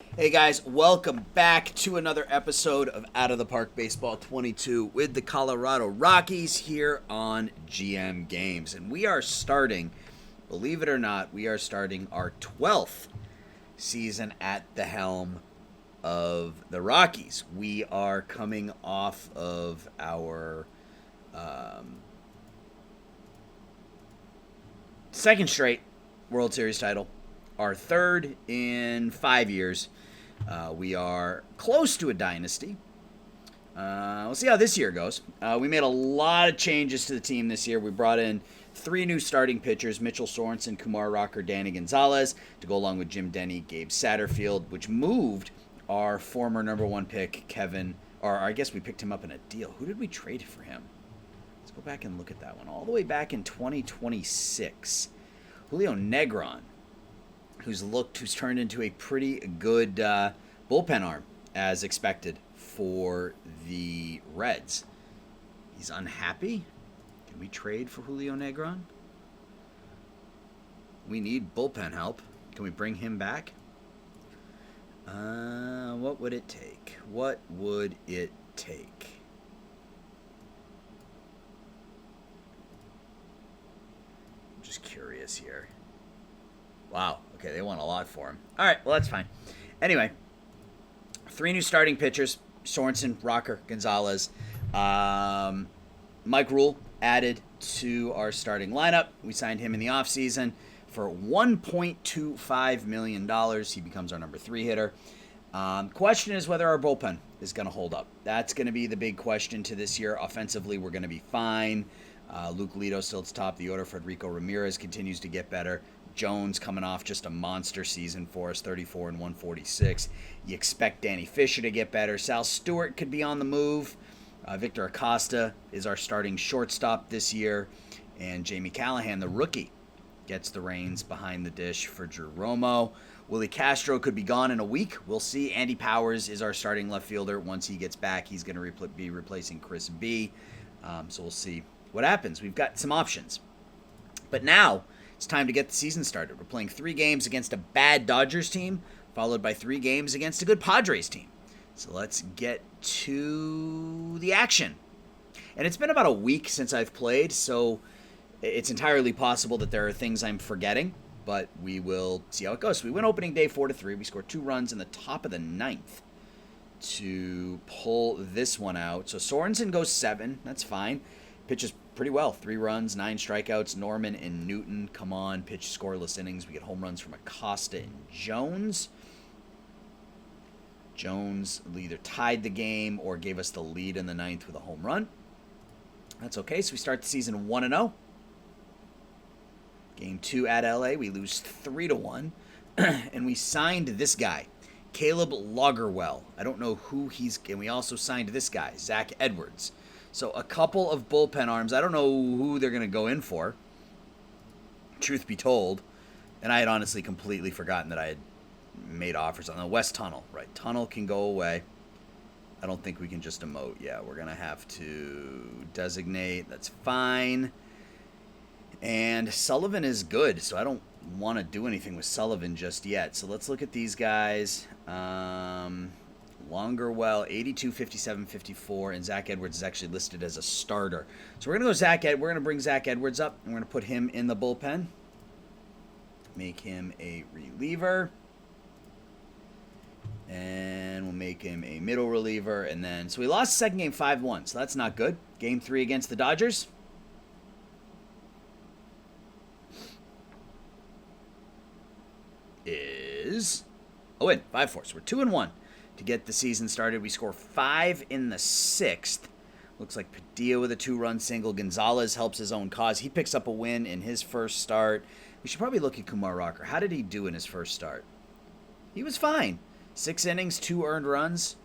Hey guys, welcome back to another episode of Out of the Park Baseball 22 with the Colorado Rockies here on GM Games. And we are starting, believe it or not, we are starting our 12th season at the helm of the Rockies. We are coming off of our second straight World Series title, our third in 5 years. We are close to a dynasty. We'll see how this year goes. We made a lot of changes to the team this year. We brought in 3 new starting pitchers, Mitchell Sorensen, Kumar Rocker, Danny Gonzalez, to go along with Jim Denny, Gabe Satterfield, which moved our former number 1 pick, Kevin, or I guess we picked him up in a deal. Who did we trade for him? Let's go back and look at that one. All the way back in 2026. Julio Negron, who's turned into a pretty good bullpen arm, as expected, for the Reds. He's unhappy. Can we trade for Julio Negron? We need bullpen help. Can we bring him back? What would it take? What would it take? I'm just curious here. Wow. Okay, they want a lot for him. All right, well, that's fine. Anyway, 3 new starting pitchers, Sorensen, Rocker, Gonzalez. Mike Rule added to our starting lineup. We signed him in the offseason for $1.25 million. He becomes our number 3 hitter. Question is whether our bullpen is going to hold up. That's going to be the big question to this year. Offensively, we're going to be fine. Luke Lito still at the top of the order. Federico Ramirez continues to get better. Jones coming off just a monster season for us, 34 and 146. You expect Danny Fisher to get better. Sal Stewart could be on the move. Victor Acosta is our starting shortstop this year. And Jamie Callahan, the rookie, gets the reins behind the dish for Drew Romo. Willie Castro could be gone in a week. We'll see. Andy Powers is our starting left fielder. Once he gets back, he's going to be replacing Chris B. So we'll see what happens. We've got some options. But now it's time to get the season started. We're playing 3 games against a bad Dodgers team, followed by 3 games against a good Padres team. So let's get to the action. And it's been about a week since I've played, so it's entirely possible that there are things I'm forgetting, but we will see how it goes. So we win opening day 4-3. We scored 2 runs in the top of the 9th to pull this one out. So Sorensen goes 7. That's fine. Pitches pretty well. 3 runs, 9 strikeouts. Norman and Newton come on, pitch scoreless innings. We get home runs from Acosta and Jones. Jones either tied the game or gave us the lead in the 9th with a home run. That's okay. So we start the season 1-0. Game 2 at LA, we lose 3-1. And we signed this guy, Caleb Lagerwell. I don't know who he's... And we also signed this guy, Zach Edwards. So a couple of bullpen arms. I don't know who they're going to go in for, truth be told. And I had honestly completely forgotten that I had made offers on the West Tunnel. Right, Tunnel can go away. I don't think we can just emote. Yeah, we're going to have to designate. That's fine. And Sullivan is good, so I don't want to do anything with Sullivan just yet. So let's look at these guys. Longerwell, 82, 57, 54, and Zach Edwards is actually listed as a starter. So we're going to go we're going to bring Zach Edwards up, and we're going to put him in the bullpen. Make him a reliever. And we'll make him a middle reliever. And then, so we lost the second game 5-1, so that's not good. Game 3 against the Dodgers. Is a win, 5-4. So we're 2-1 to get the season started. We score 5 in the 6th. Looks like Padilla with a 2-run single. Gonzalez helps his own cause. He picks up a win in his first start. We should probably look at Kumar Rocker. How did he do in his first start? He was fine. 6 innings, 2 earned runs,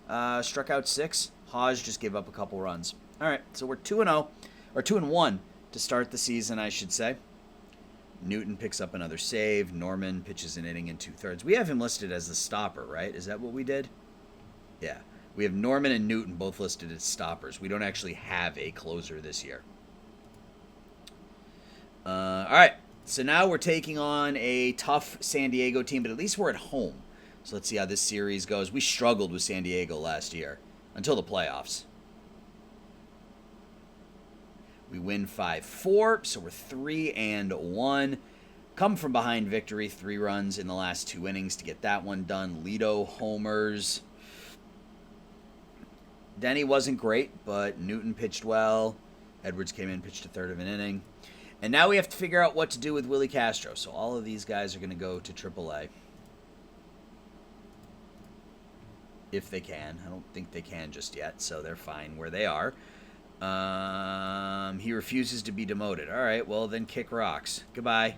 struck out 6. Hodge just gave up a couple runs. All right, so we're 2-0, or 2-1 to start the season, I should say. Newton picks up another save. Norman pitches an inning in 2/3. We have him listed as the stopper, right? Is that what we did? Yeah. We have Norman and Newton both listed as stoppers. We don't actually have a closer this year. All right. So now we're taking on a tough San Diego team, but at least we're at home. So let's see how this series goes. We struggled with San Diego last year until the playoffs. We win 5-4, so we're 3-1. Come from behind victory, 3 runs in the last 2 innings to get that one done. Lido homers. Denny wasn't great, but Newton pitched well. Edwards came in, pitched a third of an inning. And now we have to figure out what to do with Willie Castro. So all of these guys are going to go to AAA. If they can. I don't think they can just yet, so they're fine where they are. He refuses to be demoted. All right, well, then kick rocks. Goodbye.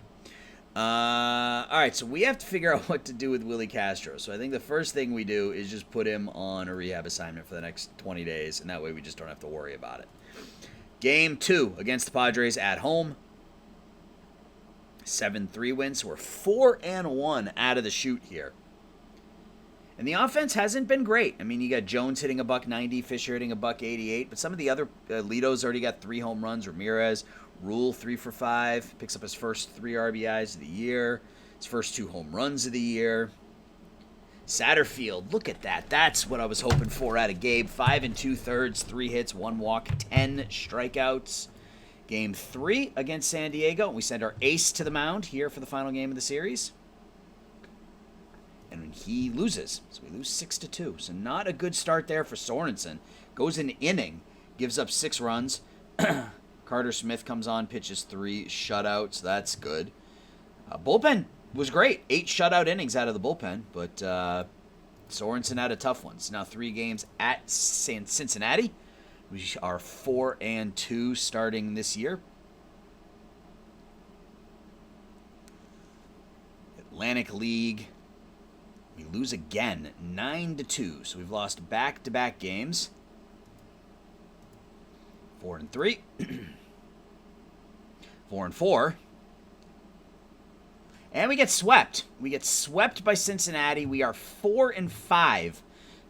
All right, so we have to figure out what to do with Willie Castro. So I think the first thing we do is just put him on a rehab assignment for the next 20 days, and that way we just don't have to worry about it. Game 2 against the Padres at home. 7-3 win, so we're 4-1 out of the chute here. And the offense hasn't been great. I mean, you got Jones hitting $190, Fisher hitting $188, but some of the other Lito's already got 3 home runs. Ramirez, Rule 3 for 5, picks up his first 3 RBIs of the year, his first 2 home runs of the year. Satterfield, look at that. That's what I was hoping for out of Gabe. 5 2/3, 3 hits, 1 walk, 10 strikeouts. Game 3 against San Diego. We send our ace to the mound here for the final game of the series. And he loses. So we lose 6-2. So not a good start there for Sorensen. Goes an inning, gives up 6 runs. Carter Smith comes on, pitches 3 shutouts. That's good. Bullpen was great. 8 shutout innings out of the bullpen. But Sorensen had a tough one. So now 3 games at Cincinnati. We are 4-2 starting this year. Atlantic League. We lose again, 9-2. So we've lost back-to-back games. 4-3. 4-4. And we get swept. We get swept by Cincinnati. We are 4-5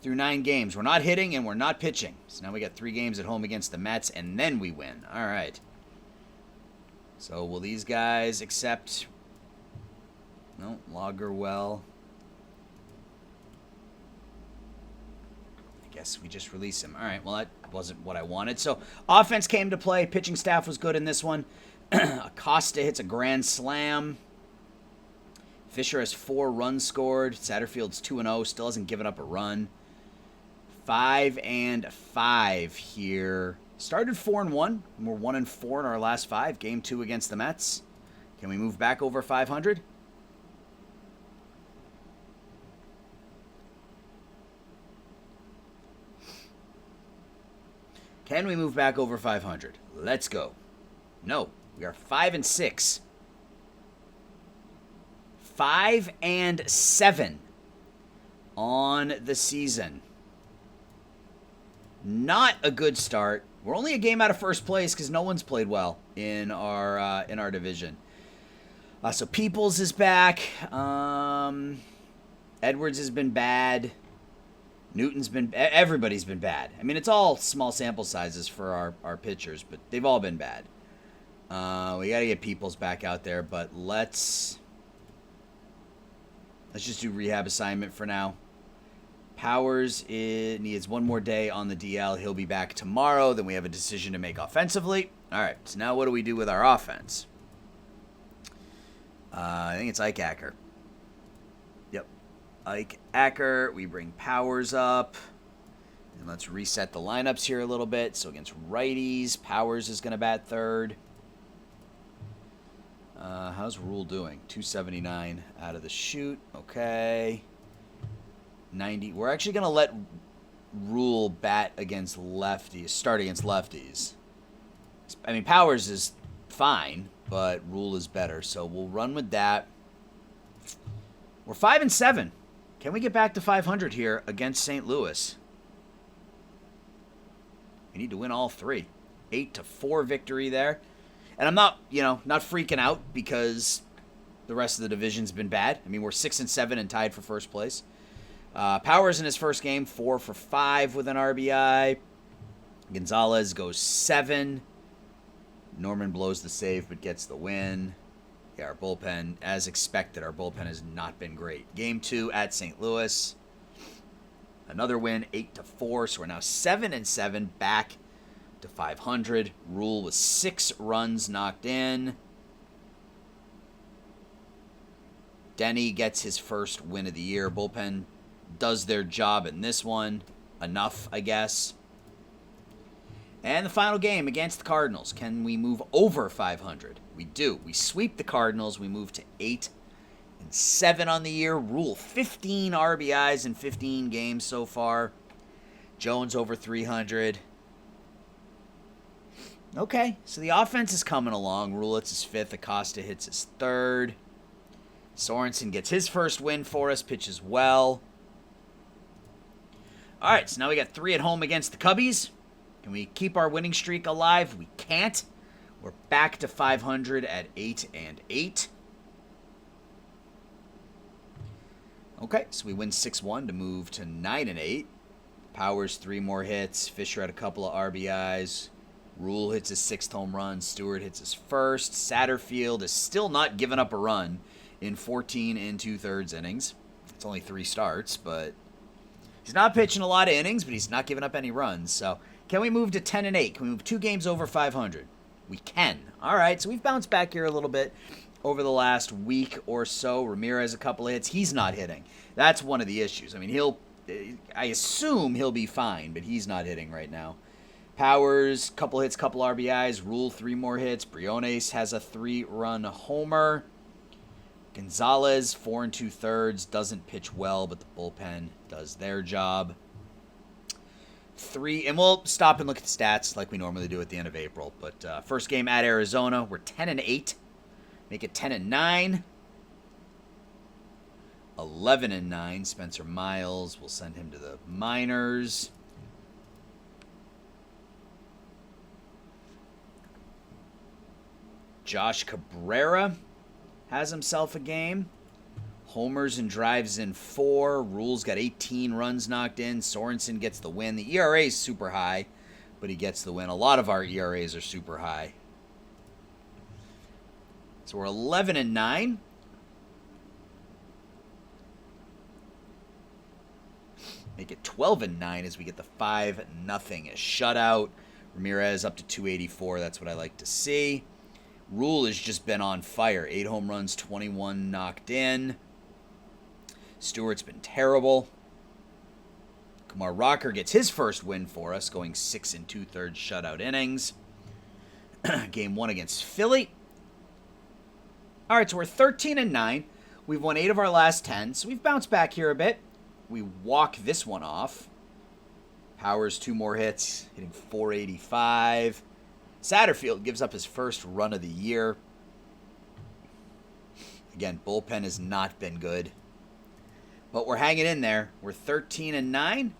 through 9 games. We're not hitting and we're not pitching. So now we got 3 games at home against the Mets, and then we win. All right. So will these guys accept? No, Lagerwell. I guess we just release him. All right, well, that wasn't what I wanted. So offense came to play. Pitching staff was good in this one. Acosta hits a grand slam. Fisher has 4 runs scored. Satterfield's 2-0, still hasn't given up a run. 5-5 here. Started 4-1. We're 1-4 in our last 5. Game 2 against the Mets. Can we move back over 500? Can we move back over 500? Let's go. No, we are 5-6. 5-7 on the season. Not a good start. We're only a game out of first place because no one's played well in our division. So Peoples is back. Edwards has been bad. Newton's been. Everybody's been bad. I mean, it's all small sample sizes for our pitchers, but they've all been bad. We got to get Peoples back out there, but let's just do rehab assignment for now. Powers needs 1 more day on the DL. He'll be back tomorrow. Then we have a decision to make offensively. All right, so now what do we do with our offense? I think it's Ike Acker. Yep, Ike Acker. We bring Powers up. And let's reset the lineups here a little bit. So against righties, Powers is going to bat third. How's Rule doing? 279 out of the chute. Okay. 90. We're actually going to let Rule bat against lefties, start against lefties. I mean, Powers is fine, but Rule is better. So we'll run with that. We're 5-7. Can we get back to 500 here against St. Louis? We need to win all 3. 8-4 victory there. And I'm not, not freaking out because the rest of the division's been bad. I mean, we're 6-7 and tied for first place. Powers in his first game, 4 for 5 with an RBI. Gonzalez goes 7. Norman blows the save but gets the win. Yeah, our bullpen, as expected, our bullpen has not been great. Game 2 at St. Louis. Another win, 8-4. So we're now 7-7, back to 500. Rule with 6 runs knocked in. Denny gets his first win of the year. Bullpen does their job in this one. Enough, I guess. And the final game against the Cardinals. Can we move over 500? We do. We sweep the Cardinals. We move to 8-7 on the year. Rule 15 RBIs in 15 games so far. Jones over 300. Okay, so the offense is coming along. Rule hits his 5th. Acosta hits his 3rd. Sorensen gets his first win for us. Pitches well. All right, so now we got 3 at home against the Cubbies. Can we keep our winning streak alive? We can't. We're back to 500 at 8-8. Okay, so we win 6-1 to move to 9-8. Powers 3 more hits. Fisher had a couple of RBIs. Rule hits his 6th home run. Stewart hits his 1st. Satterfield is still not giving up a run in 14 2/3 innings. It's only 3 starts, but he's not pitching a lot of innings, but he's not giving up any runs. So can we move to 10-8? Can we move 2 games over 500? We can. All right, so we've bounced back here a little bit over the last week or so. Ramirez a couple of hits. He's not hitting. That's one of the issues. I mean, I assume he'll be fine, but he's not hitting right now. Powers, couple hits, couple RBIs. Rule 3 more hits. Briones has a 3-run homer. Gonzalez, 4 2/3, doesn't pitch well, but the bullpen does their job. 3, and we'll stop and look at the stats like we normally do at the end of April. But first game at Arizona, we're 10-8. Make it 10-9. 11-9. Spencer Miles, we'll send him to the minors. Josh Cabrera has himself a game. Homers and drives in 4. Rule's got 18 runs knocked in. Sorensen gets the win. The ERA is super high, but he gets the win. A lot of our ERAs are super high. So we're 11-9. Make it 12-9 as we get the 5-0 shutout. Ramirez up to 284. That's what I like to see. Rule has just been on fire. 8 home runs, 21 knocked in. Stewart's been terrible. Kumar Rocker gets his first win for us, going 6 2/3 shutout innings. Game 1 against Philly. All right, so we're 13-9. We've won 8 of our last 10, so we've bounced back here a bit. We walk this one off. Powers 2 more hits, hitting 485. Satterfield gives up his first run of the year. Again, bullpen has not been good. But we're hanging in there. We're 13-9.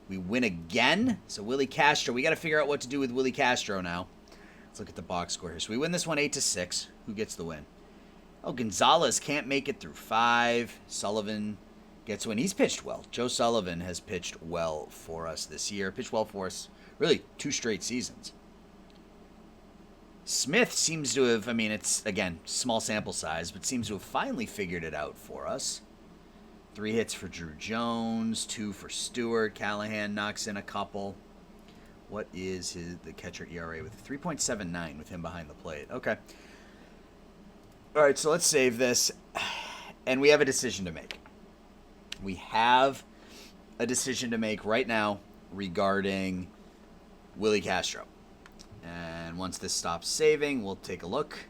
We win again. So Willie Castro, we got to figure out what to do with Willie Castro now. Let's look at the box score here. So we win this one 8-6. Who gets the win? Oh, Gonzalez can't make it through 5. Sullivan gets a win. He's pitched well. Joe Sullivan has pitched well for us this year. Pitched well for us really 2 straight seasons. Smith seems to have, I mean, it's, again, small sample size, but seems to have finally figured it out for us. 3 hits for Drew Jones, 2 for Stewart. Callahan knocks in a couple. What is the catcher ERA with 3.79 with him behind the plate? Okay. All right, so let's save this. And we have a decision to make. We have a decision to make right now regarding Willie Castro. And once this stops saving, we'll take a look.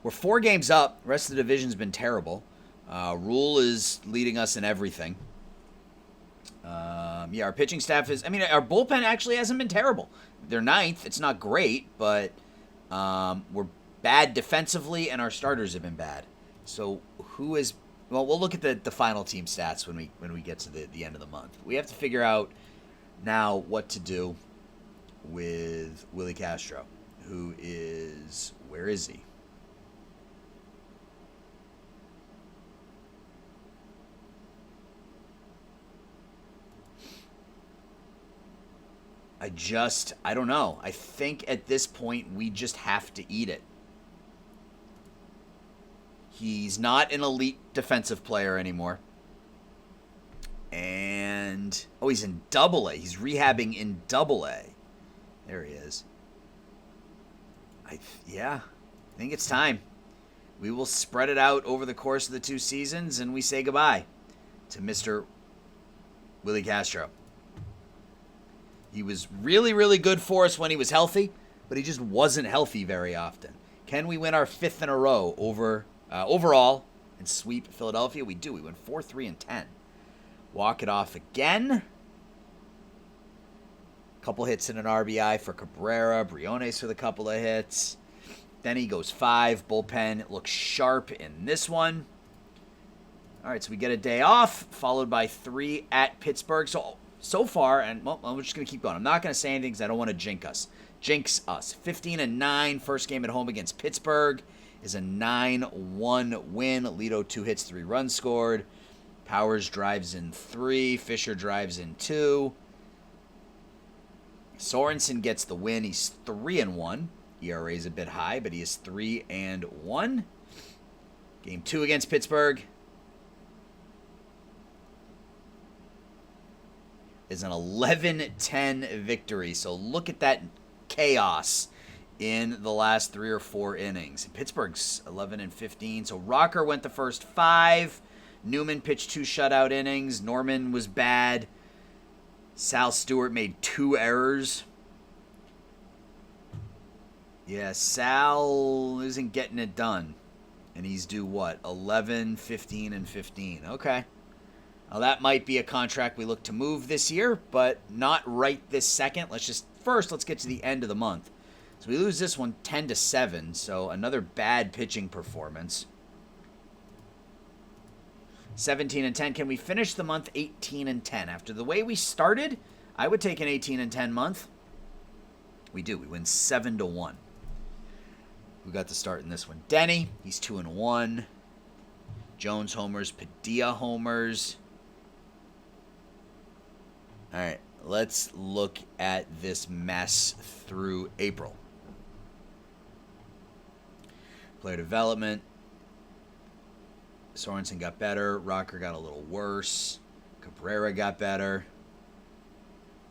We're 4 games up. The rest of the division's been terrible. Rule is leading us in everything. Yeah, our pitching staff is... I mean, our bullpen actually hasn't been terrible. They're 9th. It's not great, but we're bad defensively, and our starters have been bad. So who is... Well, we'll look at the final team stats when we get to the end of the month. We have to figure out now what to do with Willie Castro, who is... Where is he? I don't know. I think at this point we just have to eat it. He's not an elite defensive player anymore. And, he's in Double A. He's rehabbing in Double A. There he is. I think it's time. We will spread it out over the course of the 2 seasons, and we say goodbye to Mr. Willie Castro. He was really, really good for us when he was healthy, but he just wasn't healthy very often. Can we win our 5th in a row overall and sweep Philadelphia? We do. We win 4-3-10. Walk it off again. Couple hits and an RBI for Cabrera. Briones with a couple of hits. Then he goes 5. Bullpen. It looks sharp in this one. All right, so we get a day off, followed by 3 at Pittsburgh. So far, and I'm just going to keep going. I'm not going to say anything because I don't want to jinx us. 15-9, first game at home against Pittsburgh is a 9-1 win. Alito 2 hits, 3 runs scored. Powers drives in 3. Fisher drives in 2. Sorensen gets the win. He's 3-1. ERA is a bit high, but he is 3-1. Game 2 against Pittsburgh is an 11-10 victory. So look at that chaos in the last 3 or 4 innings. Pittsburgh's 11-15. So Rocker went the first 5. Newman pitched 2 shutout innings. Norman was bad. Sal Stewart made 2 errors. Yeah, Sal isn't getting it done. And he's due what? 11, 15, and 15. Okay. Now that might be a contract we look to move this year, but not right this second. Let's get to the end of the month. So we lose this one 10-7, so another bad pitching performance. 17-10. Can we finish the month 18-10? After the way we started, I would take an 18-10 month. We do. We win 7-1. We got the start in this one. Denny, he's 2-1. Jones homers. Padilla homers. All right, let's look at this mess through April. Player development. Sorensen got better. Rocker got a little worse. Cabrera got better.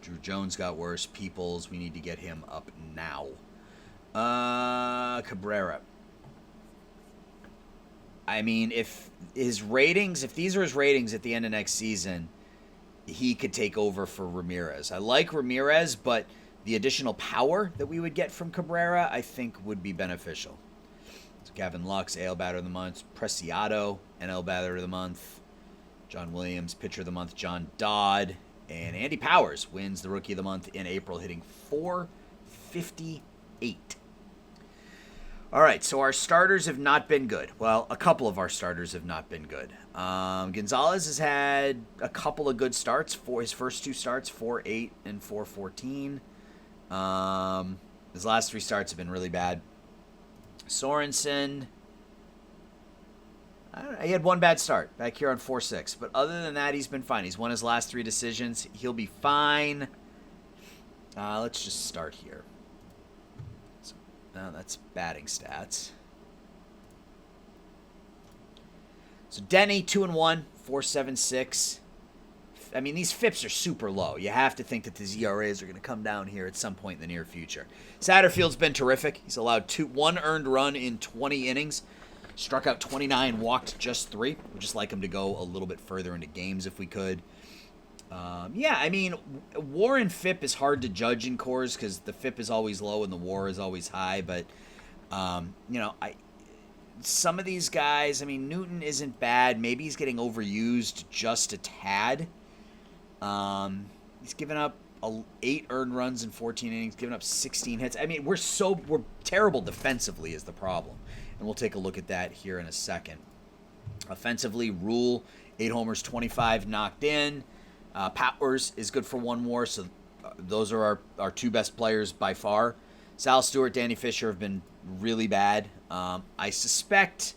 Drew Jones got worse. Peoples, we need to get him up now. Cabrera. I mean, if these are his ratings at the end of next season, he could take over for Ramirez. I like Ramirez, but the additional power that we would get from Cabrera, I think, would be beneficial. So Gavin Lux, AL Batter of the Month. Preciado, NL Batter of the Month. John Williams, Pitcher of the Month. John Dodd. And Andy Powers wins the Rookie of the Month in April, hitting .458. All right, so our starters have not been good. Well, a couple of our starters have not been good. Gonzalez has had a couple of good starts. For his first 2 starts, 4-8 and 4-14. His last 3 starts have been really bad. Sorensen, he had 1 bad start back here on 4-6. But other than that, he's been fine. He's won his last 3 decisions. He'll be fine. Let's just start here. No, that's batting stats. So Denny, 2-1, 4.76. I mean, these FIPs are super low. You have to think that these ERAs are going to come down here at some point in the near future. Satterfield's been terrific. He's allowed 1 earned run in 20 innings. Struck out 29, walked just 3. We'd just like him to go a little bit further into games if we could. I mean, WAR and FIP is hard to judge in cores because the FIP is always low and the WAR is always high. But, some of these guys, I mean, Newton isn't bad. Maybe he's getting overused just a tad. He's given up 8 earned runs in 14 innings, given up 16 hits. I mean, we're terrible defensively is the problem. And we'll take a look at that here in a second. Offensively, Rule, 8 homers, 25 knocked in. Powers is good for 1 more, so those are our 2 best players by far. Sal Stewart, Danny Fisher have been really bad. I suspect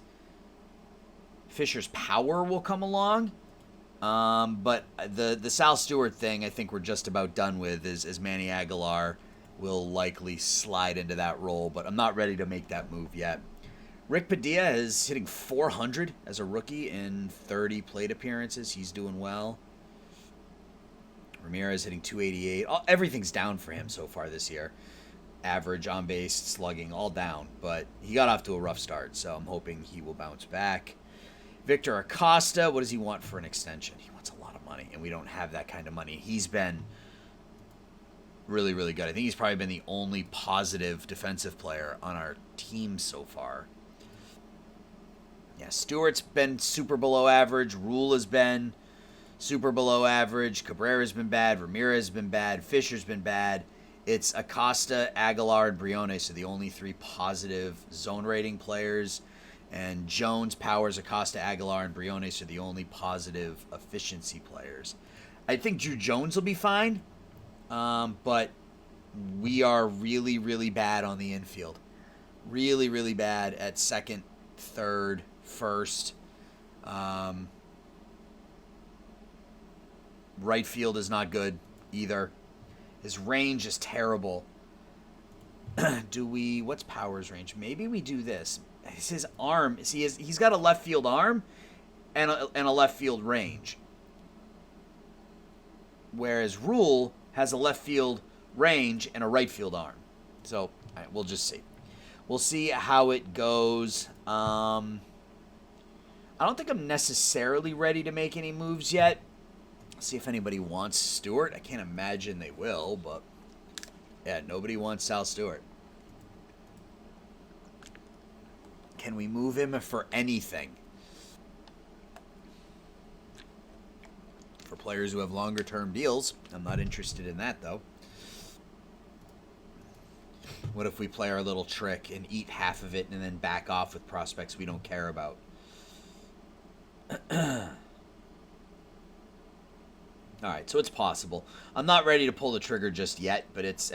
Fisher's power will come along, But the Sal Stewart thing, I think we're just about done with, is Manny Aguilar will likely slide into that role, but I'm not ready to make that move yet. Rick Padilla is hitting .400 as a rookie in 30 plate appearances. He's doing well. Ramirez hitting .288. Everything's down for him so far this year. Average, on base, slugging, all down. But he got off to a rough start, so I'm hoping he will bounce back. Victor Acosta, what does he want for an extension? He wants a lot of money, and we don't have that kind of money. He's been really, really good. I think he's probably been the only positive defensive player on our team so far. Yeah, Stewart's been super below average. Rule has been super below average. Cabrera's been bad. Ramirez has been bad. Fisher's been bad. It's Acosta, Aguilar, and Briones are the only three positive zone rating players. And Jones, Powers, Acosta, Aguilar, and Briones are the only positive efficiency players. I think Drew Jones will be fine, but we are really, really bad on the infield. Really, really bad at second, third, first. Right field is not good either. His range is terrible. What's Powers' range? Maybe we do this. His arm, he's got a left field arm and a left field range. Whereas Rule has a left field range and a right field arm. So, all right, we'll just see. We'll see how it goes. I don't think I'm necessarily ready to make any moves yet. See if anybody wants Stewart. I can't imagine they will, but yeah, nobody wants Sal Stewart. Can we move him for anything? For players who have longer term deals, I'm not interested in that though. What if we play our little trick and eat half of it and then back off with prospects we don't care about? All right, so it's possible. I'm not ready to pull the trigger just yet, but it's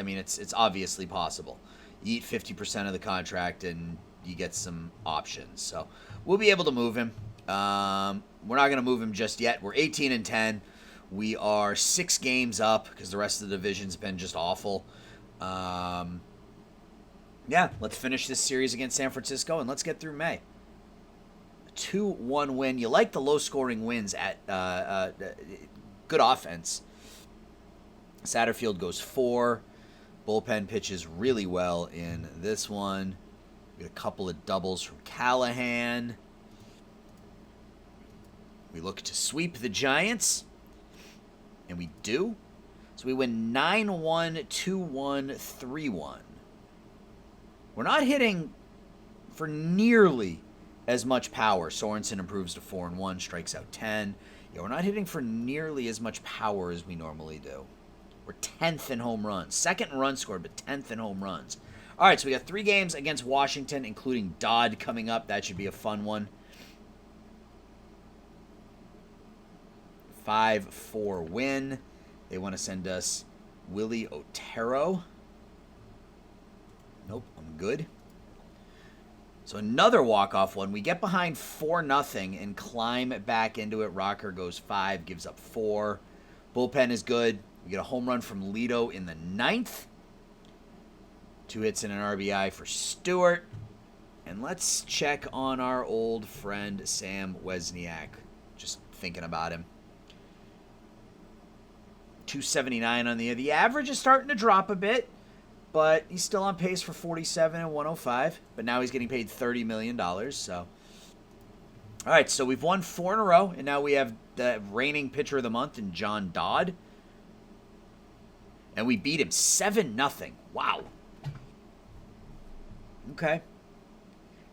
obviously possible. You eat 50% of the contract and you get some options. So we'll be able to move him. We're not going to move him just yet. We're 18-10. We are 6 games up because the rest of the division's been just awful. Yeah, let's finish this series against San Francisco and let's get through May. A 2-1 win. You like the low-scoring wins at good offense. Satterfield goes 4. Bullpen pitches really well in this one. We get a couple of doubles from Callahan. We look to sweep the Giants. And we do. So we win 9-1, 2-1, 3-1. We're not hitting for nearly as much power. Sorensen improves to 4-1, strikes out 10. Yeah, we're not hitting for nearly as much power as we normally do. We're 10th in home runs. Second in runs scored, but 10th in home runs. All right, so we got 3 games against Washington, including Dodd coming up. That should be a fun one. 5-4 win. They want to send us Willie Otero. Nope, I'm good. So another walk-off one. We get behind 4-0 and climb back into it. Rocker goes 5, gives up 4. Bullpen is good. We get a home run from Lito in the 9th. 2 hits and an RBI for Stewart. And let's check on our old friend Sam Wozniak. Just thinking about him. 279 on the year. The average is starting to drop a bit, but he's still on pace for 47 and 105. But now he's getting paid $30 million. So, all right, so we've won 4 in a row, and now we have the reigning pitcher of the month in John Dodd. And we beat him 7-0. Wow. Okay.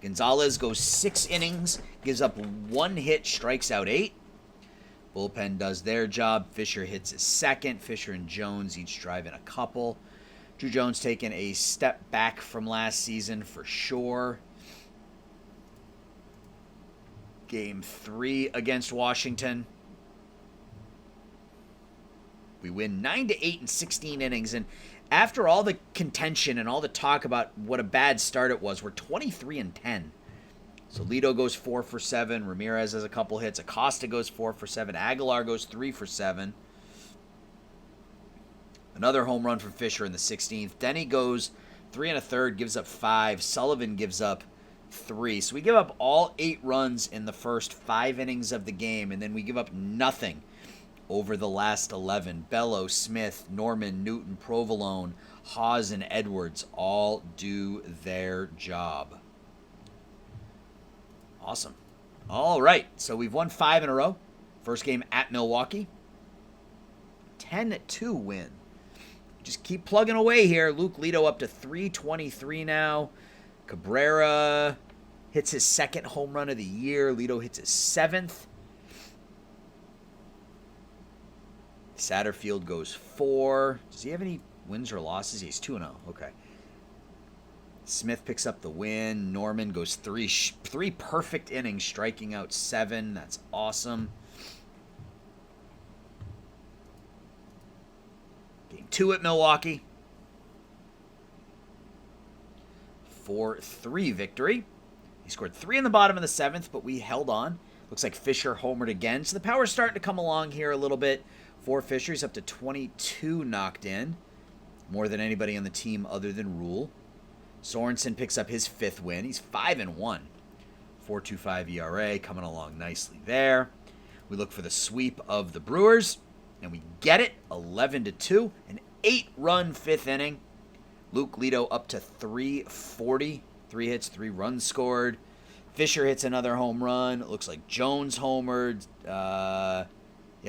Gonzalez goes 6 innings, gives up 1 hit, strikes out 8. Bullpen does their job. Fisher hits his second. Fisher and Jones each drive in a couple. Drew Jones taking a step back from last season for sure. Game 3 against Washington. We win 9-8 in 16 innings. And after all the contention and all the talk about what a bad start it was, we're 23-10 So Lido goes 4 for 7. Ramirez has a couple hits. Acosta goes 4 for 7. Aguilar goes 3 for 7. Another home run from Fisher in the 16th. Denny goes 3 1/3, gives up 5. Sullivan gives up 3. So we give up all 8 runs in the first 5 innings of the game, and then we give up nothing over the last 11. Bello, Smith, Norman, Newton, Provolone, Hawes, and Edwards all do their job. Awesome. All right, so we've won 5 in a row. First game at Milwaukee. 10-2 win. Just keep plugging away here. Luke Lido up to 323 now. Cabrera hits his 2nd home run of the year. Lido hits his 7th. Satterfield goes 4. Does he have any wins or losses? He's 2-0. Okay. Smith picks up the win. Norman goes 3 perfect innings, striking out 7. That's awesome. Game 2 at Milwaukee. 4-3 victory. He scored 3 in the bottom of the 7th, but we held on. Looks like Fisher homered again. So the power's starting to come along here a little bit for Fisher. He's up to 22 knocked in. More than anybody on the team other than Rule. Sorensen picks up his 5th win. He's 5-1. 4.25 ERA, coming along nicely there. We look for the sweep of the Brewers, and we get it, 11-2. An 8-run 5th inning. Luke Lido up to 340. 3 hits, 3 runs scored. Fisher hits another home run. It looks like Jones homered.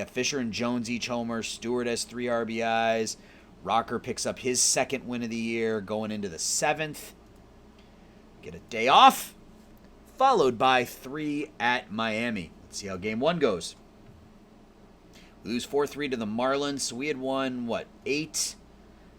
Fisher and Jones each homer. Stewart has 3 RBIs. Rocker picks up his 2nd win of the year, going into the 7th. Get a day off, followed by 3 at Miami. Let's see how game 1 goes. We lose 4-3 to the Marlins, so we had won, 8,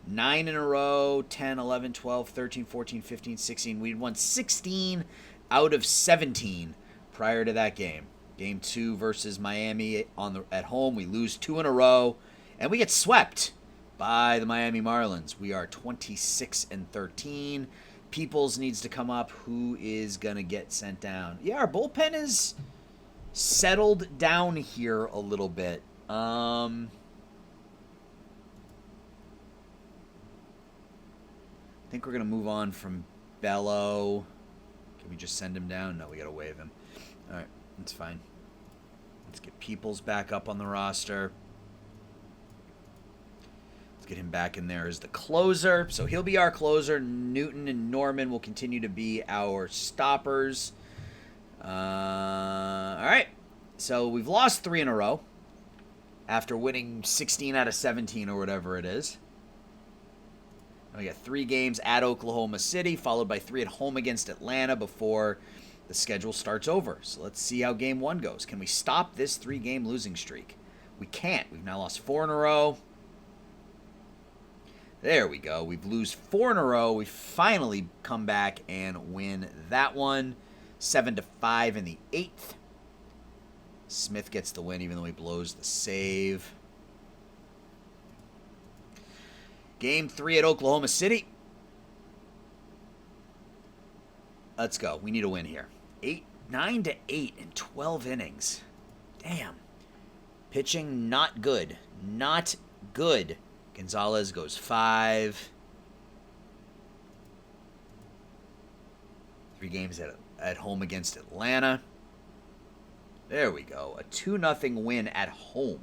9 in a row, 10, 11, 12, 13, 14, 15, 16. We had won 16 out of 17 prior to that game. Game 2 versus Miami at home, we lose 2 in a row, and we get swept by the Miami Marlins. We are 26-13. Peoples needs to come up. Who is going to get sent down? Yeah, our bullpen is settled down here a little bit. I think we're going to move on from Bello. Can we just send him down? No, we got to waive him. All right, that's fine. Let's get Peoples back up on the roster. Let's get him back in there as the closer. So he'll be our closer. Newton and Norman will continue to be our stoppers. All right. So we've lost 3 in a row after winning 16 out of 17 or whatever it is. And we got 3 games at Oklahoma City, followed by 3 at home against Atlanta before the schedule starts over. So let's see how game 1 goes. Can we stop this 3-game losing streak? We can't. We've now lost 4 in a row. There we go. We've lose 4 in a row. We finally come back and win that one. 7-5 in the 8th. Smith gets the win even though he blows the save. Game 3 at Oklahoma City. Let's go. We need a win here. 9-8 in 12 innings. Damn. Pitching not good. Not good. Gonzalez goes 5. 3 games at home against Atlanta. There we go. A 2-0 win at home.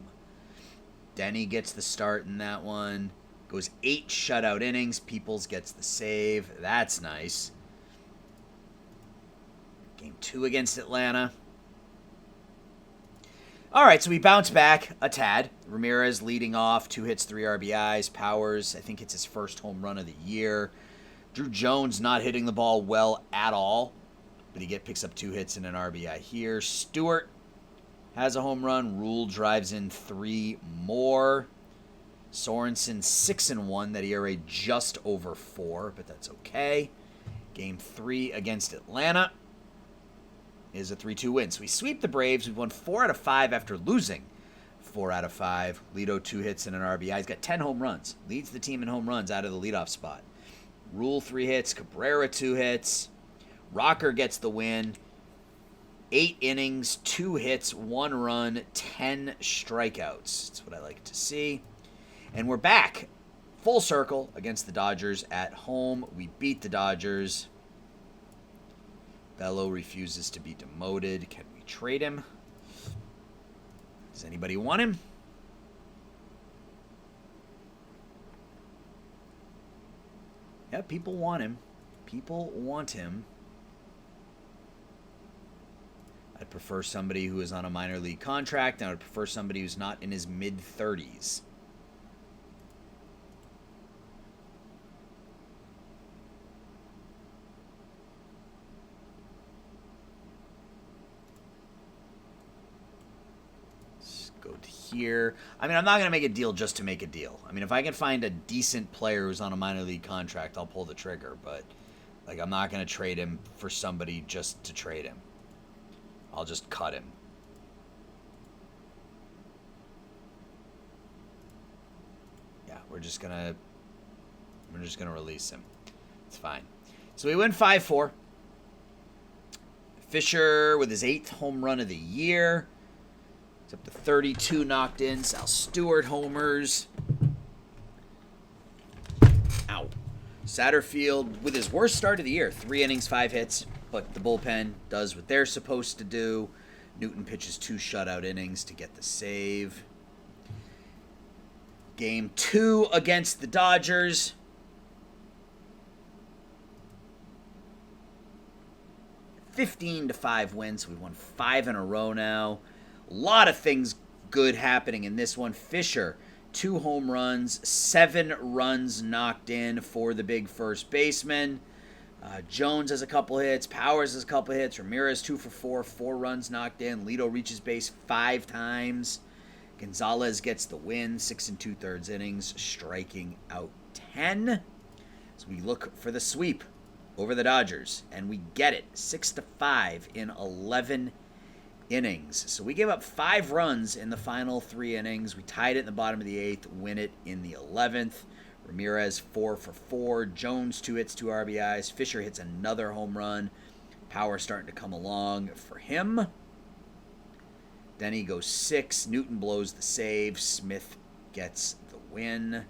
Denny gets the start in that one. Goes 8 shutout innings. Peoples gets the save. That's nice. Game 2 against Atlanta. All right, so we bounce back a tad. Ramirez leading off, 2 hits, 3 RBIs. Powers, I think it's his first home run of the year. Drew Jones not hitting the ball well at all, but he picks up 2 hits and an RBI here. Stewart has a home run. Rule drives in 3 more. Sorensen 6-1. That ERA just over 4, but that's okay. Game 3 against Atlanta is a 3-2 win. So we sweep the Braves. We've won 4 out of 5 after losing 4 out of 5. Lido 2 hits and an RBI. He's got 10 home runs. Leads the team in home runs out of the leadoff spot. Rule 3 hits. Cabrera 2 hits. Rocker gets the win. 8 innings, 2 hits, 1 run, 10 strikeouts. That's what I like to see. And we're back full circle against the Dodgers at home. We beat the Dodgers. Bello refuses to be demoted. Can we trade him? Does anybody want him? Yeah, people want him. People want him. I'd prefer somebody who is on a minor league contract, and I would prefer somebody who's not in his mid-30s. Let's go to here. I mean, I'm not going to make a deal just to make a deal. I mean, if I can find a decent player who's on a minor league contract, I'll pull the trigger. But, like, I'm not going to trade him for somebody just to trade him. I'll just cut him. Yeah, we're just gonna release him. It's fine. So we win 5-4. Fisher with his 8th home run of the year. It's up to 32 knocked in. Sal Stewart homers. Ow. Satterfield with his worst start of the year. 3 innings, 5 hits. But the bullpen does what they're supposed to do. Newton pitches 2 shutout innings to get the save. Game 2 against the Dodgers. (15-5) wins. We've won 5 in a row now. A lot of things good happening in this one. Fisher, 2 home runs, 7 runs knocked in for the big first baseman. Jones has a couple hits. Powers has a couple hits. Ramirez 2 for 4, 4 runs knocked in. Lito reaches base 5 times. Gonzalez gets the win, 6 2/3 innings, striking out 10. So we look for the sweep over the Dodgers, and we get it, 6-5 in 11 innings. So we gave up 5 runs in the final 3 innings. We tied it in the bottom of the 8th, win it in the 11th. Ramirez 4 for 4. Jones 2 hits, 2 RBIs. Fisher hits another home run. Power starting to come along for him. Denny goes 6. Newton blows the save. Smith gets the win.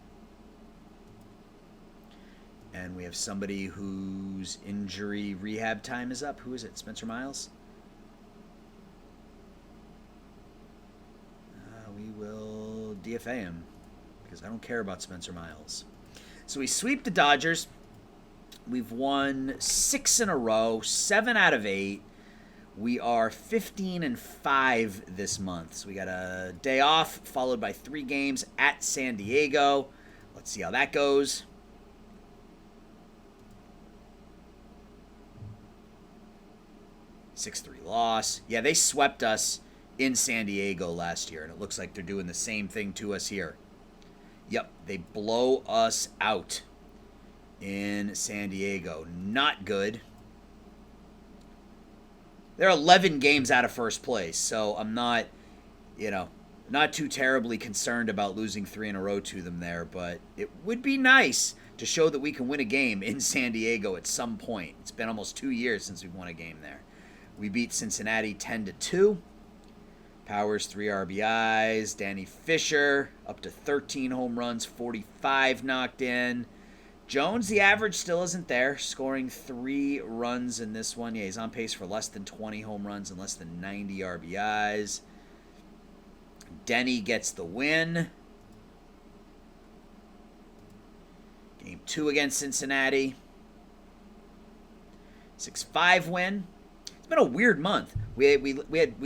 And we have somebody whose injury rehab time is up. Who is it? Spencer Miles? We will DFA him because I don't care about Spencer Miles. So we sweep the Dodgers. We've won 6 in a row, 7 out of 8. We are 15-5 this month. So we got a day off, followed by 3 games at San Diego. Let's see how that goes. (6-3) loss. Yeah, they swept us in San Diego last year, and it looks like they're doing the same thing to us here. Yep, they blow us out in San Diego. Not good. They're 11 games out of first place, so I'm not, not too terribly concerned about losing 3 in a row to them there, but it would be nice to show that we can win a game in San Diego at some point. It's been almost 2 years since we've won a game there. We beat Cincinnati 10-2. Powers 3 RBIs. Danny Fisher up to 13 home runs, 45 knocked in. Jones, the average still isn't there, scoring 3 runs in this one. Yeah, he's on pace for less than 20 home runs and less than 90 RBIs. Denny gets the win. Game 2 against Cincinnati. 6-5 win. It's been a weird month. We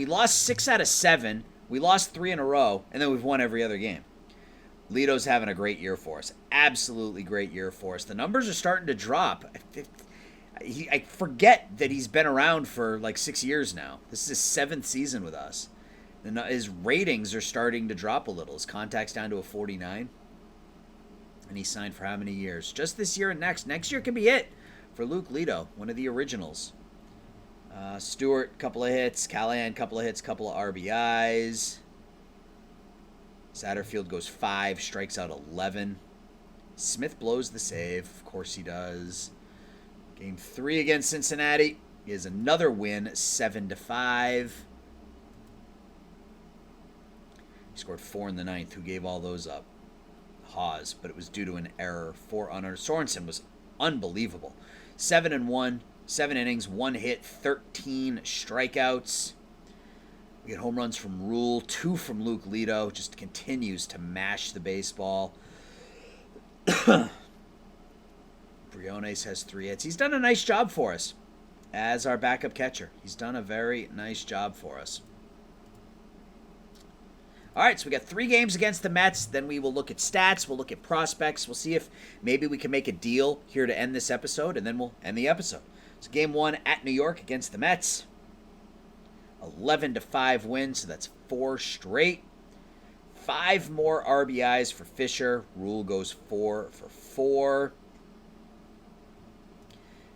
lost 6 out of 7. We lost 3 in a row, and then we've won every other game. Lito's having a great year for us. Absolutely great year for us. The numbers are starting to drop. I forget that he's been around for like 6 years now. This is his 7th season with us. And his ratings are starting to drop a little. His contact's down to a 49. And he signed for how many years? Just this year and next. Next year could be it for Luke Lito, one of the originals. Stewart, couple of hits. Callahan, couple of hits, couple of RBIs. Satterfield goes 5, strikes out 11. Smith blows the save. Of course he does. Game 3 against Cincinnati. is another win, 7-5. He scored 4 in the ninth. Who gave all those up? Haas, but it was due to an error. 4 unearned. Sorensen was unbelievable. 7-1, 7 innings, 1 hit, 13 strikeouts. We get home runs from Rule, 2 from Luke Lito. Just continues to mash the baseball. Briones has 3 hits. He's done a nice job for us as our backup catcher. He's done a very nice job for us. All right, so we got 3 games against the Mets. Then we will look at stats. We'll look at prospects. We'll see if maybe we can make a deal here to end this episode, and then we'll end the episode. So game 1 at New York against the Mets. 11-5 win, so that's 4 straight. 5 more RBIs for Fisher. Rule goes 4 for 4.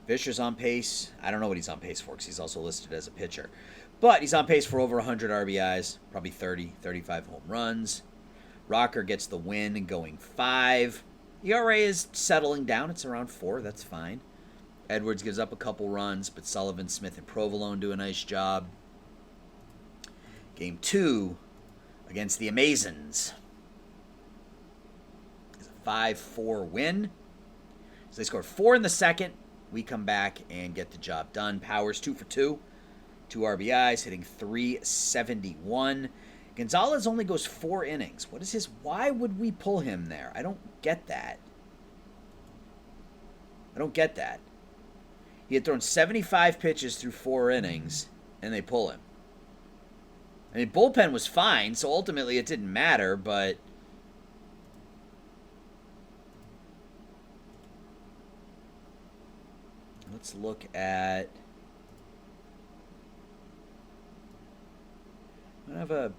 Fisher's on pace. I don't know what he's on pace for because he's also listed as a pitcher. But he's on pace for over 100 RBIs, probably 30, 35 home runs. Rocker gets the win and going 5. ERA is settling down. It's around 4. That's fine. Edwards gives up a couple runs, but Sullivan, Smith, and Provolone do a nice job. Game 2 against the Amazons is a 5-4 win. So they scored 4 in the second. We come back and get the job done. Powers 2 for 2. 2 RBIs, hitting .371. Gonzalez only goes 4 innings. What is his? Why would we pull him there? I don't get that. He had thrown 75 pitches through 4 innings, and they pull him. I mean, bullpen was fine, so ultimately it didn't matter, but let's look at... I'm going to have a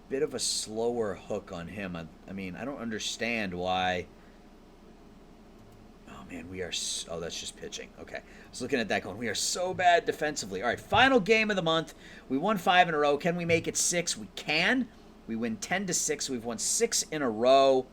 bit of a slower hook on him. I mean, I don't understand why... Oh, man, we are... Oh, that's just pitching. Okay. I was looking at that going, we are so bad defensively. All right, final game of the month. We won 5 in a row. Can we make it 6? We can. We win 10-6. We've won 6 in a row.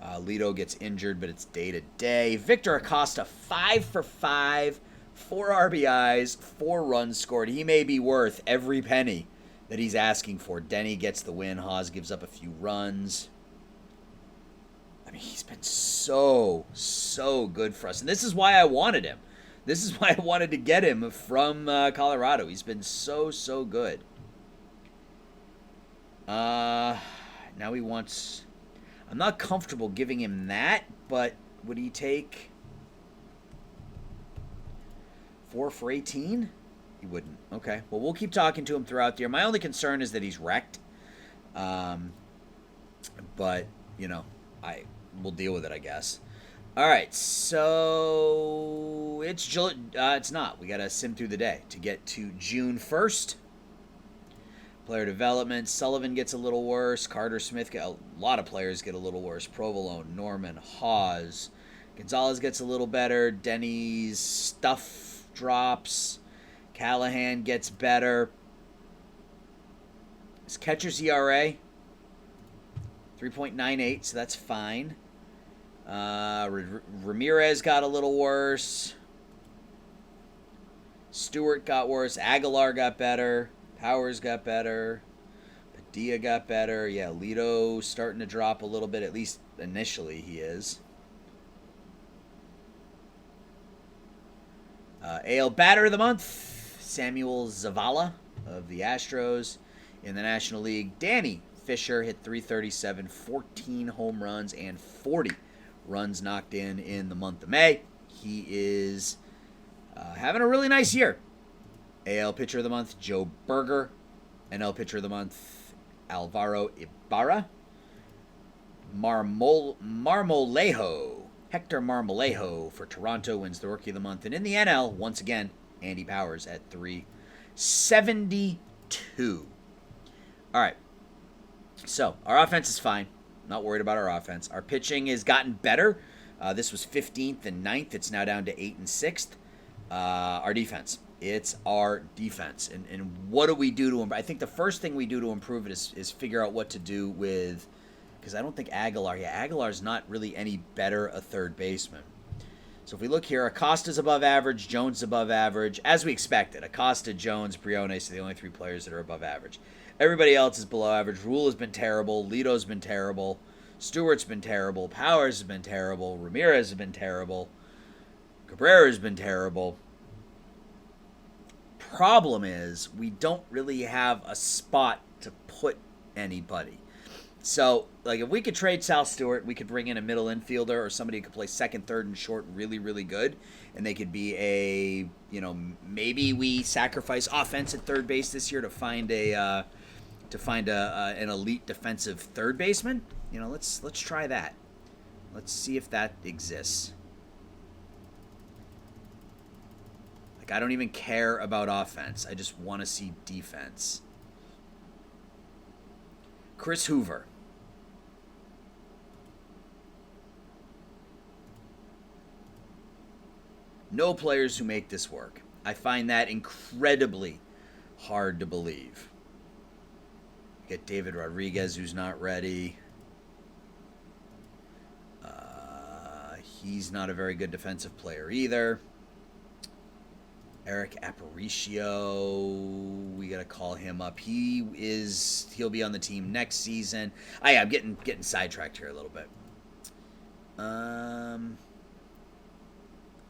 Lito gets injured, but it's day-to-day. Victor Acosta, 5 for 5. 4 RBIs, 4 runs scored. He may be worth every penny that he's asking for. Denny gets the win. Haas gives up a few runs. I mean, he's been so good for us. And this is why I wanted him. This is why I wanted to get him from Colorado. He's been so good. Now he wants... I'm not comfortable giving him that, but would he take 4 for 18? He wouldn't. Okay. Well, we'll keep talking to him throughout the year. My only concern is that he's wrecked. But, you know, we'll deal with it, I guess. All right. So it's not. We got to sim through the day to get to June 1st. Player development. Sullivan gets a little worse. Carter Smith, a lot of players get a little worse. Provolone, Norman, Haas. Gonzalez gets a little better. Denny's stuff drops. Callahan gets better. His catcher's ERA, 3.98, so that's fine. Ramirez got a little worse. Stewart got worse. Aguilar got better. Powers got better. Padilla got better. Yeah, Lito starting to drop a little bit, at least initially he is. AL Batter of the Month, Samuel Zavala of the Astros. In the National League, Danny Fisher hit .337, 14 home runs, and 40 runs knocked in the month of May. He is having a really nice year. AL Pitcher of the Month, Joe Berger. NL Pitcher of the Month, Alvaro Ibarra. Marmolejo. Hector Marmolejo for Toronto wins the Rookie of the Month. And in the NL, once again, Andy Powers at .372. All right. So, our offense is fine. Not worried about our offense. Our pitching has gotten better. This was 15th and 9th. It's now down to 8th and 6th. Our defense. It's our defense. And what do we do to improve? I think the first thing we do to improve it is figure out what to do with... Because I don't think Aguilar's not really any better a third baseman. So if we look here, Acosta's above average, Jones is above average, as we expected. Acosta, Jones, Briones are the only 3 players that are above average. Everybody else is below average. Rule has been terrible. Lito's been terrible. Stewart's been terrible. Powers has been terrible. Ramirez has been terrible. Cabrera's been terrible. Problem is, we don't really have a spot to put anybody. So, like, if we could trade Sal Stewart, we could bring in a middle infielder or somebody who could play second, third, and short really, really good. And they could be maybe we sacrifice offense at third base this year to find an elite defensive third baseman. Let's try that. Let's see if that exists. Like, I don't even care about offense. I just want to see defense. Chris Hoover. No players who make this work. I find that incredibly hard to believe. You get David Rodriguez, who's not ready. He's not a very good defensive player either. Eric Aparicio, we got to call him up. He'll be on the team next season. I'm getting sidetracked here a little bit.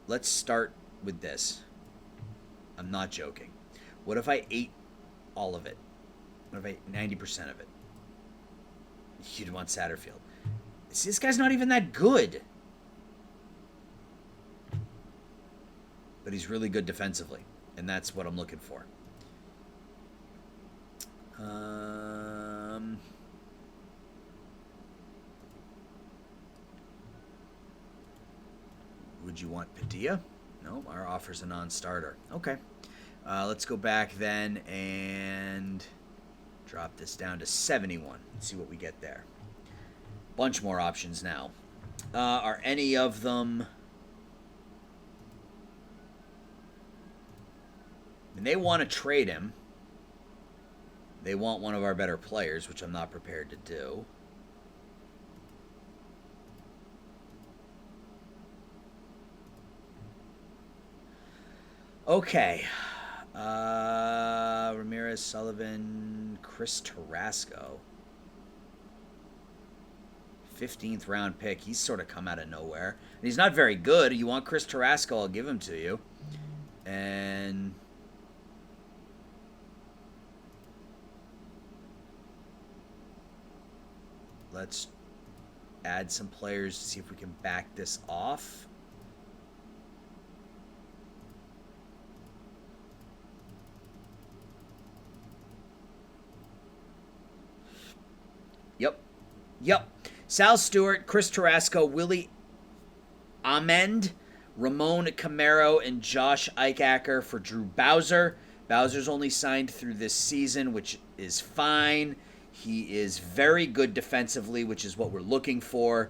Let's start with this. I'm not joking. What if I ate all of it? What if I ate 90% of it? You'd want Satterfield. See, this guy's not even that good. But he's really good defensively, and that's what I'm looking for. Would you want Padilla? No, our offer's a non-starter. Okay. Let's go back then and drop this down to 71 and see what we get there. Bunch more options now. Are any of them... And they want to trade him. They want one of our better players, which I'm not prepared to do. Okay. Ramirez, Sullivan, Chris Tarasco. 15th round pick. He's sort of come out of nowhere. And he's not very good. You want Chris Tarasco, I'll give him to you. And... let's add some players to see if we can back this off. Yep. Sal Stewart, Chris Tarasco, Willie Amend, Ramon Camaro, and Josh Eichacker for Drew Bowser. Bowser's only signed through this season, which is fine. He is very good defensively, which is what we're looking for.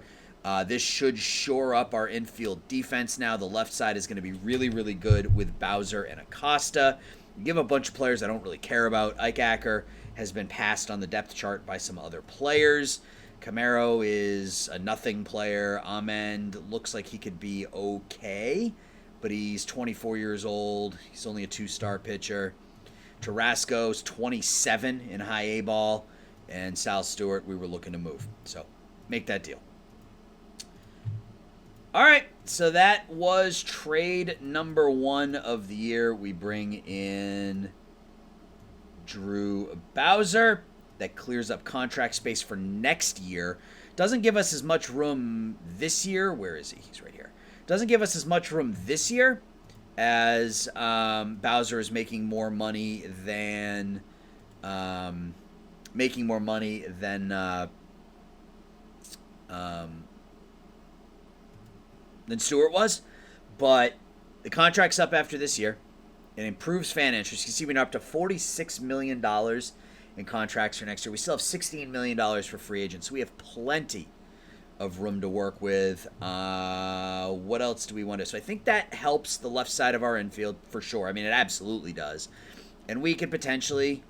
This should shore up our infield defense now. The left side is going to be really, really good with Bowser and Acosta. You give a bunch of players I don't really care about. Eichacker has been passed on the depth chart by some other players. Camaro is a nothing player. Amend looks like he could be okay, but he's 24 years old. He's only a 2-star pitcher. Tarasco's 27 in high A ball. And Sal Stewart, we were looking to move. So, make that deal. All right, so that was trade number 1 of the year. We bring in Drew Bowser. That clears up contract space for next year. Doesn't give us as much room this year. Where is he? He's right here. Doesn't give us as much room this year as Bowser is making more money than... than Stewart was, but the contract's up after this year. It improves fan interest. You can see we're up to $46 million in contracts for next year. We still have $16 million for free agents, so we have plenty of room to work with. What else do we want to... So I think that helps the left side of our infield for sure. I mean, it absolutely does. And we could potentially...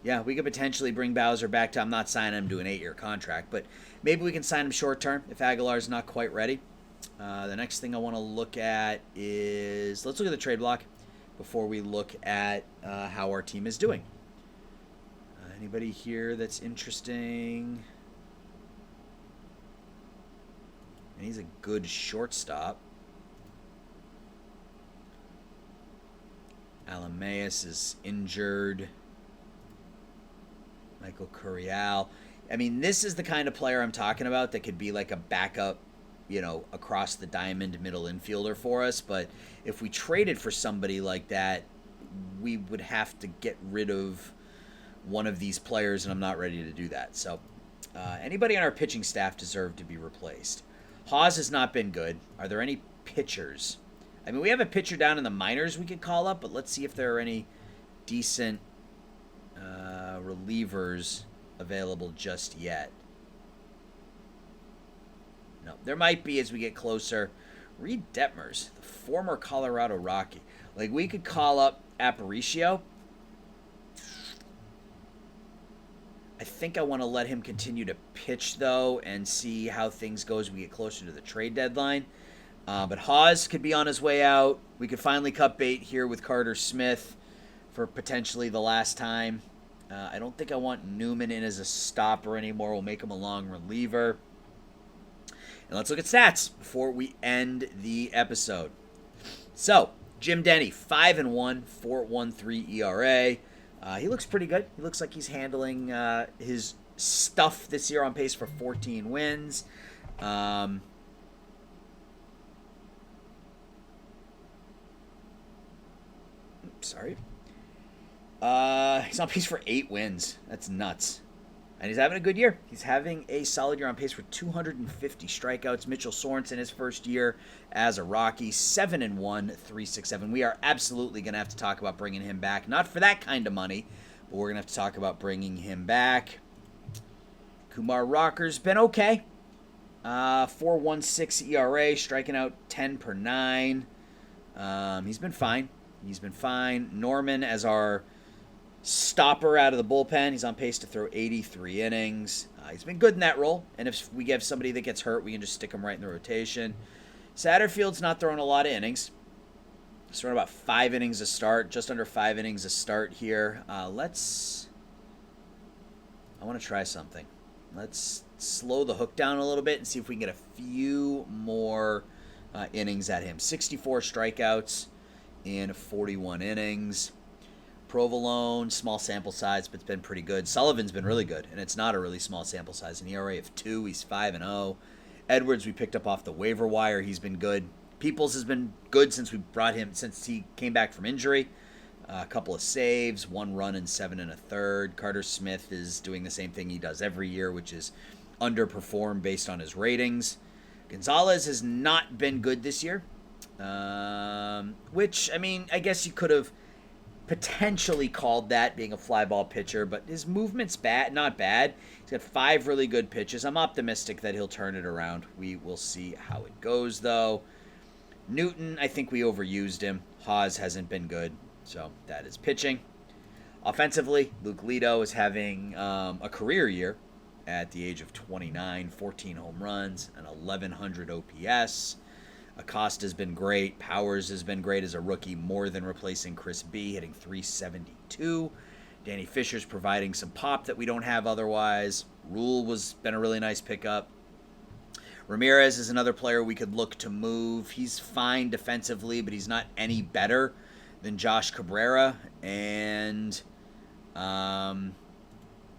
Yeah, we could potentially bring Bowser back to... I'm not signing him to an 8-year contract, but maybe we can sign him short-term if Aguilar's not quite ready. The next thing I want to look at is, let's look at the trade block before we look at how our team is doing. Anybody here that's interesting? And he's a good shortstop. Alamaeus is injured. Michael Curiel. I mean, this is the kind of player I'm talking about that could be like a backup, across the diamond middle infielder for us. But if we traded for somebody like that, we would have to get rid of one of these players, and I'm not ready to do that. So anybody on our pitching staff deserved to be replaced. Haas has not been good. Are there any pitchers? I mean, we have a pitcher down in the minors we could call up, but let's see if there are any decent relievers available just yet. No, there might be as we get closer. Reed Detmers, the former Colorado Rocky. Like, we could call up Aparicio. I think I want to let him continue to pitch, though, and see how things go as we get closer to the trade deadline. But Haas could be on his way out. We could finally cut bait here with Carter Smith for potentially the last time. I don't think I want Newman in as a stopper anymore. We'll make him a long reliever. And let's look at stats before we end the episode. So, Jim Denny, 5-1, 4.13 ERA. He looks pretty good. He looks like he's handling his stuff this year, on pace for 14 wins. Sorry. He's on pace for 8 wins. That's nuts. And he's having a good year. He's having a solid year, on pace for 250 strikeouts. Mitchell Sorensen, his first year as a Rocky, 7-1, 3.67. We are absolutely going to have to talk about bringing him back. Not for that kind of money, but we're going to have to talk about bringing him back. Kumar Rocker's been okay. 4.16 ERA, striking out 10 per 9. He's been fine. Norman as our stopper out of the bullpen. He's on pace to throw 83 innings. He's been good in that role. And if we get somebody that gets hurt, we can just stick him right in the rotation. Satterfield's not throwing a lot of innings. He's throwing about 5 innings a start, just under 5 innings a start here. I want to try something. Let's slow the hook down a little bit and see if we can get a few more innings at him. 64 strikeouts in 41 innings. Provolone, small sample size, but it's been pretty good. Sullivan's been really good, and it's not a really small sample size. An ERA of 2, he's 5-0. Edwards, we picked up off the waiver wire. He's been good. Peoples has been good since he came back from injury. A couple of saves, 1 run and 7 1/3. Carter Smith is doing the same thing he does every year, which is underperform based on his ratings. Gonzalez has not been good this year, which, I mean, I guess you could have potentially called that being a fly ball pitcher, but his movement's not bad. He's got 5 really good pitches. I'm optimistic that he'll turn it around. We will see how it goes, though. Newton, I think we overused him. Haas hasn't been good, so that is pitching. Offensively, Luke Lito is having a career year at the age of 29, 14 home runs, an 1,100 OPS. Acosta's been great. Powers has been great as a rookie, more than replacing Chris B, hitting 372. Danny Fisher's providing some pop that we don't have otherwise. Rule been a really nice pickup. Ramirez is another player we could look to move. He's fine defensively, but he's not any better than Josh Cabrera. And,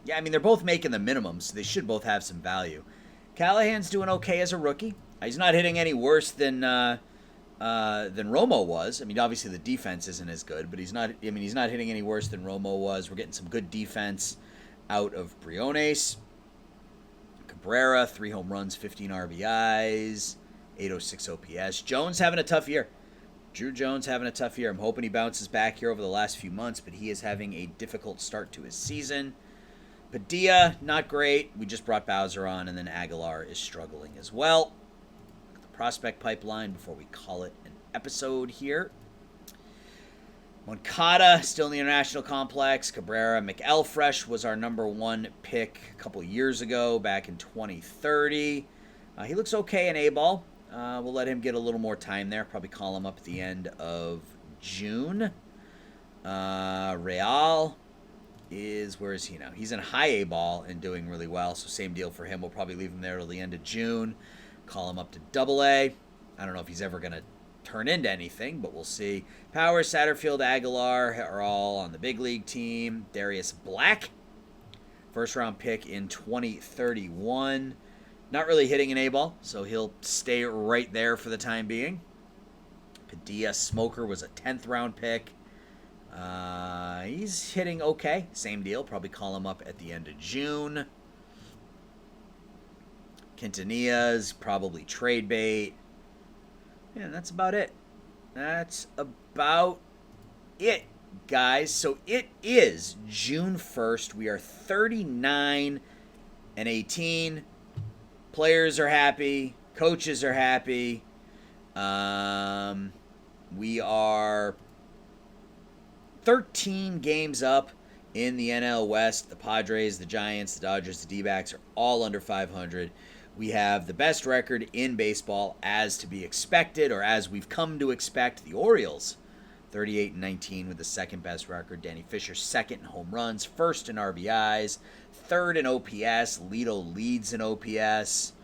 they're both making the minimum, so they should both have some value. Callahan's doing okay as a rookie. He's not hitting any worse than Romo was. I mean, obviously the defense isn't as good, but he's not hitting any worse than Romo was. We're getting some good defense out of Briones. Cabrera, 3 home runs, 15 RBIs, 806 OPS. Jones having a tough year. Drew Jones having a tough year. I'm hoping he bounces back here over the last few months, but he is having a difficult start to his season. Padilla, not great. We just brought Bowser on, and then Aguilar is struggling as well. Prospect pipeline before we call it an episode here. Moncada still in the international complex. Cabrera. McElfresh was our number 1 pick a couple years ago, back in 2030. He looks okay in A-ball. We'll let him get a little more time there. Probably call him up at the end of June. Real where is he now? He's in high A ball and doing really well, so same deal for him. We'll probably leave him there till the end of June. Call him up to double A. I don't know if he's ever going to turn into anything, but we'll see. Powers, Satterfield, Aguilar are all on the big league team. Darius Black, first round pick in 2031. Not really hitting an A ball, so he'll stay right there for the time being. Padilla Smoker was a 10th round pick. He's hitting okay. Same deal. Probably call him up at the end of June. Quintanilla's probably trade bait. Yeah, that's about it. That's about it, guys. So it is June 1st. We are 39 and 18. Players are happy. Coaches are happy. We are 13 games up in the NL West. The Padres, the Giants, the Dodgers, the D-backs are all under 500. We have the best record in baseball as to be expected, or as we've come to expect. The Orioles, 38-19 with the second best record. Danny Fisher, second in home runs, first in RBIs, third in OPS. Lito leads in OPS.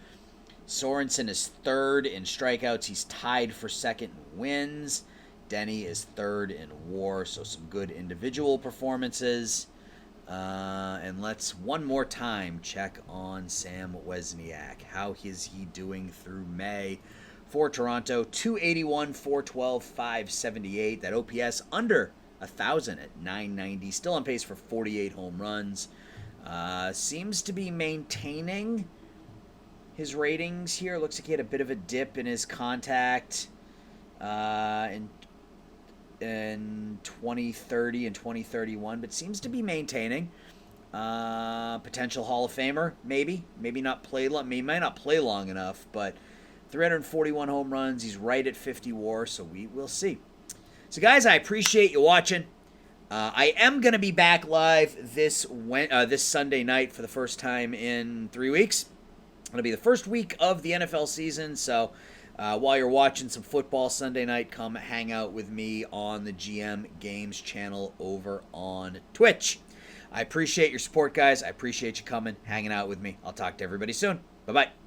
Sorensen is third in strikeouts. He's tied for second in wins. Denny is third in WAR, so some good individual performances. And let's one more time check on Sam Wozniak. How is he doing through May for Toronto? 281, 412, 578. That OPS under 1,000 at 990. Still on pace for 48 home runs. Seems to be maintaining his ratings here. Looks like he had a bit of a dip in his contact in 2030 and 2031, but seems to be maintaining. Potential Hall of Famer, maybe not play long. He might not play long enough, but 341 home runs. He's right at 50 WAR, so we will see. So, guys, I appreciate you watching. I am going to be back live this Sunday night for the first time in 3 weeks. It'll be the first week of the NFL season, so while you're watching some football Sunday night, come hang out with me on the GM Games channel over on Twitch. I appreciate your support, guys. I appreciate you coming, hanging out with me. I'll talk to everybody soon. Bye-bye.